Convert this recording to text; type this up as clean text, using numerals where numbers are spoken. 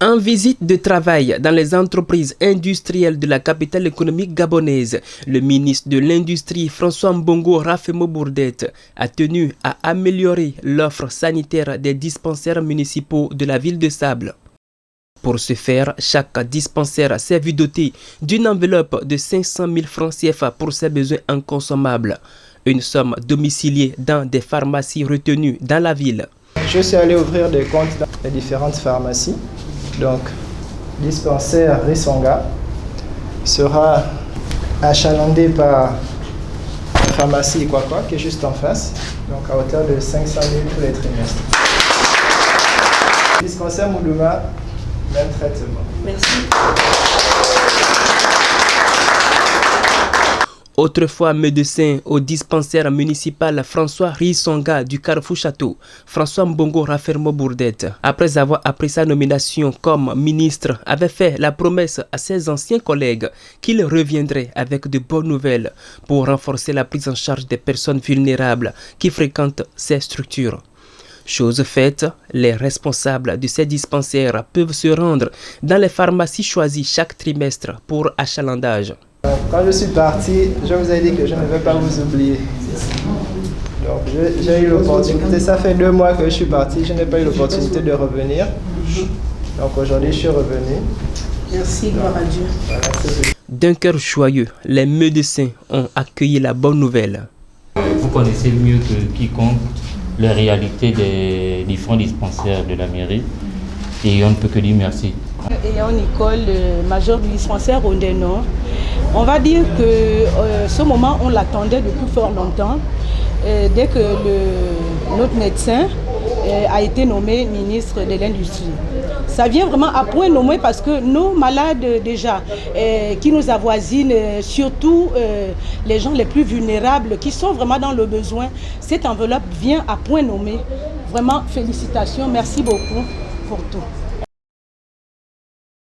En visite de travail dans les entreprises industrielles de la capitale économique gabonaise, le ministre de l'Industrie François Mbongo Rafemo Bourdette a tenu à améliorer l'offre sanitaire des dispensaires municipaux de la ville de Sable. Pour ce faire, chaque dispensaire s'est vu doté d'une enveloppe de 500 000 francs CFA pour ses besoins inconsommables, une somme domiciliée dans des pharmacies retenues dans la ville. Je suis allé ouvrir des comptes dans les différentes pharmacies. Donc, dispensaire Risonga sera achalandé par la pharmacie Ikwakwa qui est juste en face, donc à hauteur de 500 000 tous les trimestres. Dispensaire Moudouma, même traitement. Merci. Autrefois médecin au dispensaire municipal François Risonga du Carrefour Château, François Mbongo Rafemo Bourdette, après avoir appris sa nomination comme ministre, avait fait la promesse à ses anciens collègues qu'il reviendrait avec de bonnes nouvelles pour renforcer la prise en charge des personnes vulnérables qui fréquentent ces structures. Chose faite, les responsables de ces dispensaires peuvent se rendre dans les pharmacies choisies chaque trimestre pour achalandage. Quand je suis parti, je vous ai dit que je ne vais pas vous oublier. Donc j'ai eu l'opportunité, ça fait 2 mois que je suis parti, je n'ai pas eu l'opportunité de revenir. Donc aujourd'hui je suis revenu. Merci, gloire à Dieu. Voilà, d'un cœur joyeux, les médecins ont accueilli la bonne nouvelle. Vous connaissez mieux que quiconque les réalités des différents dispensaires de la mairie et on ne peut que dire merci. Ayant Nicole, major du dispensaire au Nord, on va dire que ce moment, on l'attendait depuis fort longtemps. Dès que notre médecin a été nommé ministre de l'Industrie. Ça vient vraiment à point nommé parce que nos malades déjà qui nous avoisinent, surtout les gens les plus vulnérables qui sont vraiment dans le besoin, cette enveloppe vient à point nommé. Vraiment, félicitations, merci beaucoup pour tout.